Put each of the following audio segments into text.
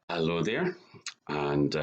Hello there, and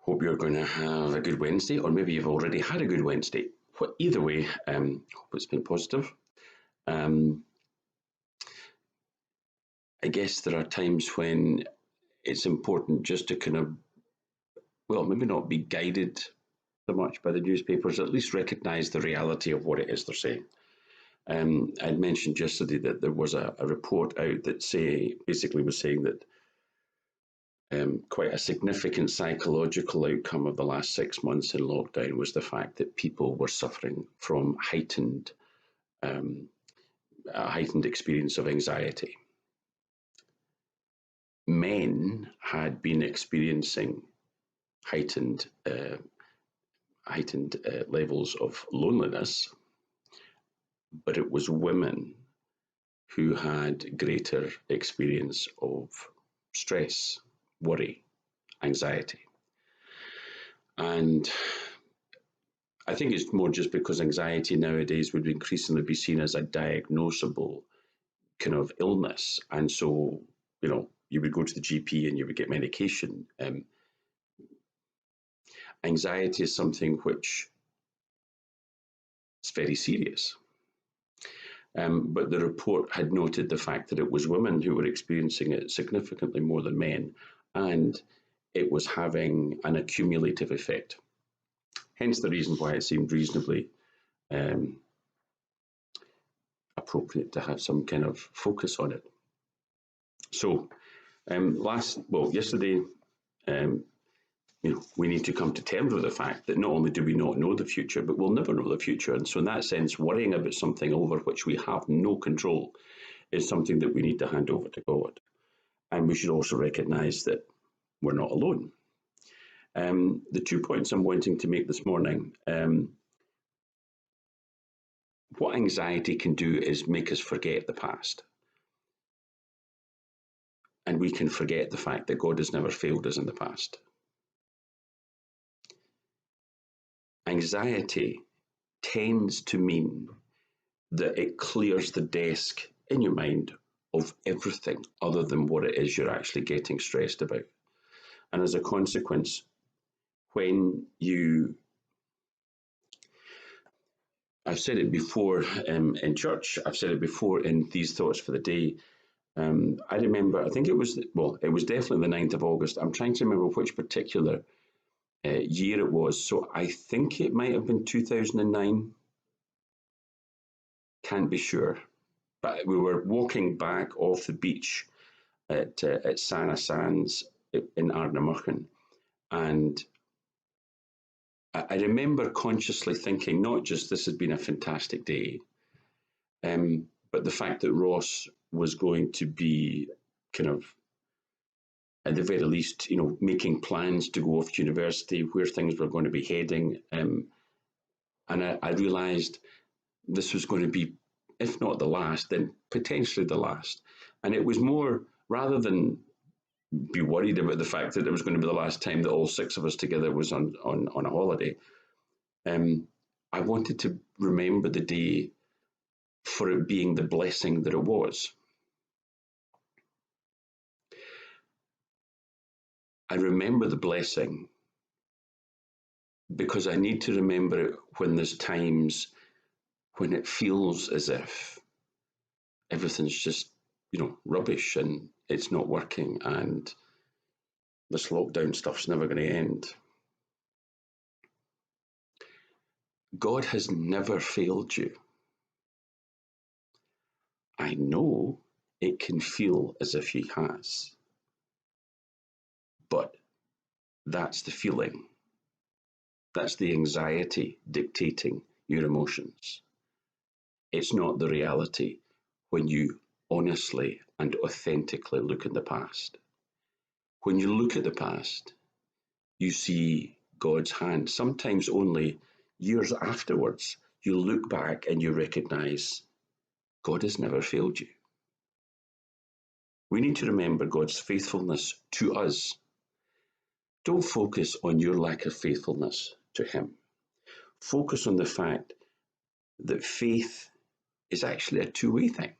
hope you're going to have a good Wednesday, or maybe you've already had a good Wednesday. Either way, hope it's been positive. Um, I guess there are times when it's important just to kind of, well, maybe not be guided so much by the newspapers, at least recognise the reality of what it is they're saying. I'd mentioned yesterday that there was a report out that basically was saying that quite a significant psychological outcome of the last 6 months in lockdown was the fact that people were suffering from um, a heightened experience of anxiety. Men had been experiencing heightened levels of loneliness, but it was women who had greater experience of stress, worry, anxiety. And I think it's more just because anxiety nowadays would increasingly be seen as a diagnosable kind of illness. And so, you would go to the GP and you would get medication. Anxiety is something which is very serious. But the report had noted the fact that it was women who were experiencing it significantly more than men, and it was having an accumulative effect. Hence the reason why it seemed reasonably appropriate to have some kind of focus on it. So, yesterday, we need to come to terms with the fact that not only do we not know the future, but we'll never know the future. And so, in that sense, worrying about something over which we have no control is something that we need to hand over to God. And we should also recognize that we're not alone. The 2 points I'm wanting to make this morning. What anxiety can do is make us forget the past. And we can forget the fact that God has never failed us in the past. Anxiety tends to mean that it clears the desk in your mind of everything other than what it is you're actually getting stressed about. And as a consequence, I've said it before in church, I've said it before in these thoughts for the day. I remember, I think it was definitely the 9th of August. I'm trying to remember which particular year it was. So I think it might have been 2009. Can't be sure. But we were walking back off the beach at Sana Sands in Ardnamurchan. And I remember consciously thinking, not just this has been a fantastic day, but the fact that Ross was going to be kind of, at the very least, making plans to go off to university, where things were going to be heading. And I realised this was going to be, if not the last, then potentially the last. And it was more, rather than be worried about the fact that it was going to be the last time that all 6 of us together was on a holiday, I wanted to remember the day for it being the blessing that it was. I remember the blessing because I need to remember it when there's times when it feels as if everything's just, rubbish and it's not working and this lockdown stuff's never going to end. God has never failed you. I know it can feel as if he has, but that's the feeling. That's the anxiety dictating your emotions. It's not the reality when you honestly and authentically look at the past. When you look at the past, you see God's hand. Sometimes only years afterwards, you look back and you recognize God has never failed you. We need to remember God's faithfulness to us. Don't focus on your lack of faithfulness to him. Focus on the fact that faith is actually a two-way thing.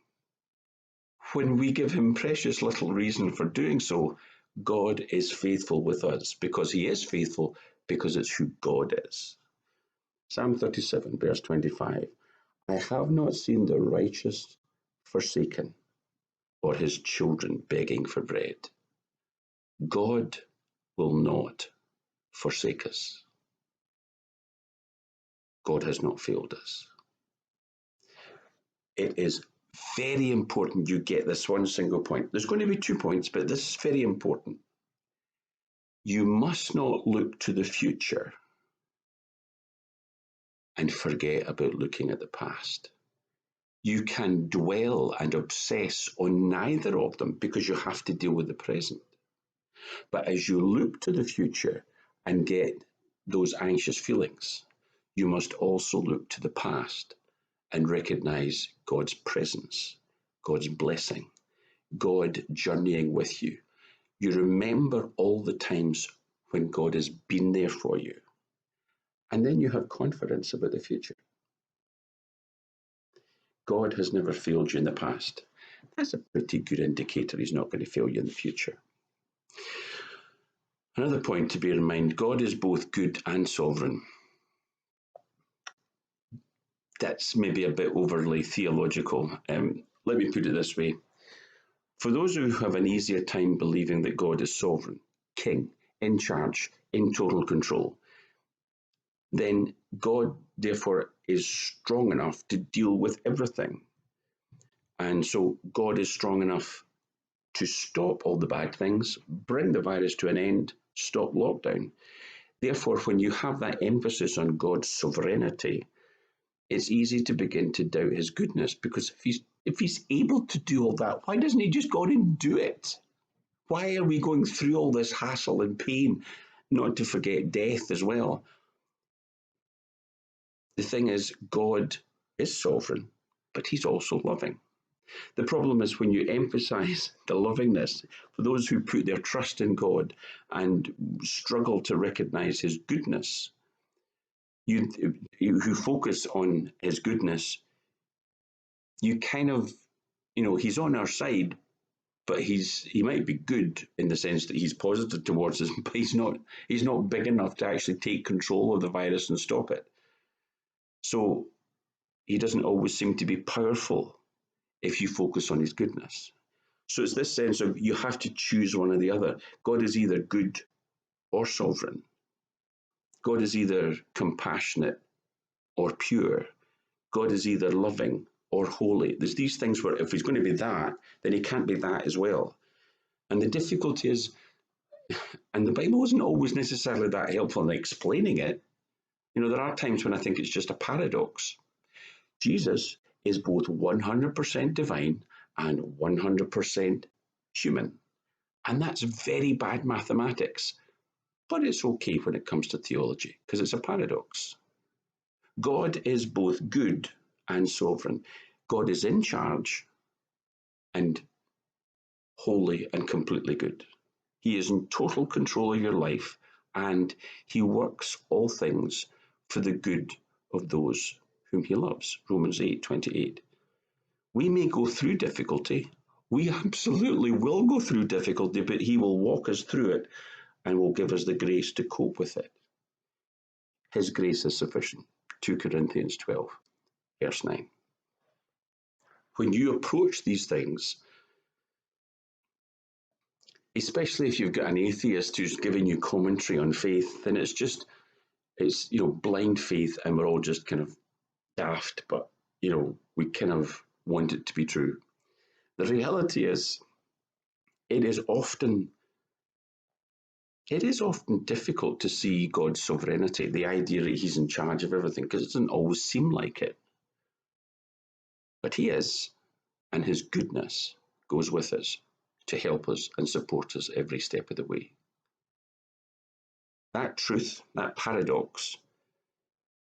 when we give him precious little reason for doing so, God is faithful with us because he is faithful because it's who God is. Psalm 37, verse 25. I have not seen the righteous forsaken or his children begging for bread. God will not forsake us. God has not failed us. It is very important you get this one single point. There's going to be 2 points, but this is very important. You must not look to the future and forget about looking at the past. You can dwell and obsess on neither of them because you have to deal with the present. But as you look to the future and get those anxious feelings, you must also look to the past and recognize God's presence, God's blessing, God journeying with you. You remember all the times when God has been there for you. And then you have confidence about the future. God has never failed you in the past. That's a pretty good indicator he's not going to fail you in the future. Another point to bear in mind, God is both good and sovereign. That's maybe a bit overly theological. Let me put it this way. For those who have an easier time believing that God is sovereign, king, in charge, in total control, then God, therefore, is strong enough to deal with everything. And so God is strong enough to stop all the bad things, bring the virus to an end, stop lockdown. Therefore, when you have that emphasis on God's sovereignty, it's easy to begin to doubt his goodness, because if he's able to do all that, why doesn't he just go on and do it? Why are we going through all this hassle and pain, not to forget death as well? The thing is, God is sovereign, but he's also loving. The problem is when you emphasize the lovingness, for those who put their trust in God and struggle to recognize his goodness, who focus on his goodness, you kind of, he's on our side, but he might be good in the sense that he's positive towards us, but he's not big enough to actually take control of the virus and stop it. So he doesn't always seem to be powerful if you focus on his goodness. So it's this sense of you have to choose one or the other. God is either good or sovereign. God is either compassionate or pure. God is either loving or holy. There's these things where if he's going to be that, then he can't be that as well. And the difficulty is, and the Bible isn't always necessarily that helpful in explaining it. There are times when I think it's just a paradox. Jesus is both 100% divine and 100% human. And that's very bad mathematics. But it's okay when it comes to theology, because it's a paradox. God is both good and sovereign. God is in charge and holy and completely good. He is in total control of your life, and he works all things for the good of those whom he loves. Romans 8:28. We may go through difficulty. We absolutely will go through difficulty, but he will walk us through it and will give us the grace to cope with it. His grace is sufficient. 2 Corinthians 12, verse 9. When you approach these things, especially if you've got an atheist who's giving you commentary on faith, then it's blind faith, and we're all just kind of daft, but we kind of want it to be true. The reality is, it is often difficult to see God's sovereignty, the idea that he's in charge of everything, because it doesn't always seem like it. But he is, and his goodness goes with us to help us and support us every step of the way. That truth, that paradox,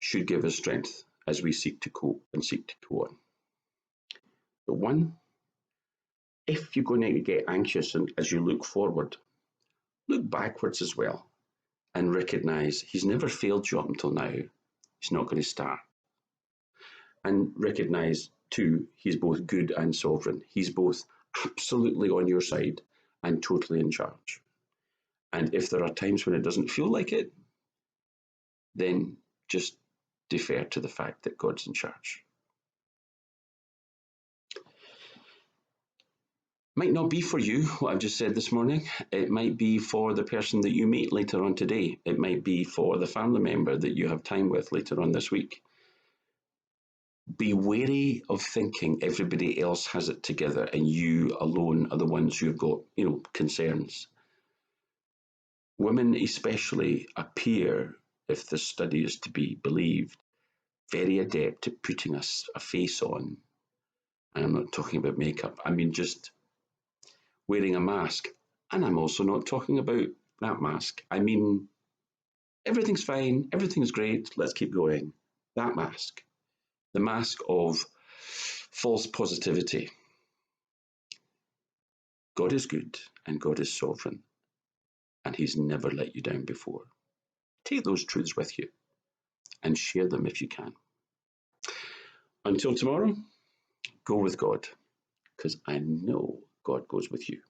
should give us strength as we seek to cope and seek to go on. But one, if you're going to get anxious and as you look forward, look backwards as well and recognize he's never failed you up until now. He's not going to start. And recognize, too, he's both good and sovereign. He's both absolutely on your side and totally in charge. And if there are times when it doesn't feel like it, then just defer to the fact that God's in charge. Might not be for you what I've just said this morning. It might be for the person that you meet later on today. It might be for the family member that you have time with later on this week. Be wary of thinking everybody else has it together and you alone are the ones who've got, concerns. Women especially appear, if this study is to be believed, very adept at putting a face on. And I'm not talking about makeup. I mean just wearing a mask. And I'm also not talking about that mask. I mean, everything's fine, everything's great, let's keep going. That mask. The mask of false positivity. God is good and God is sovereign, and He's never let you down before. Take those truths with you and share them if you can. Until tomorrow, go with God, because I know God goes with you.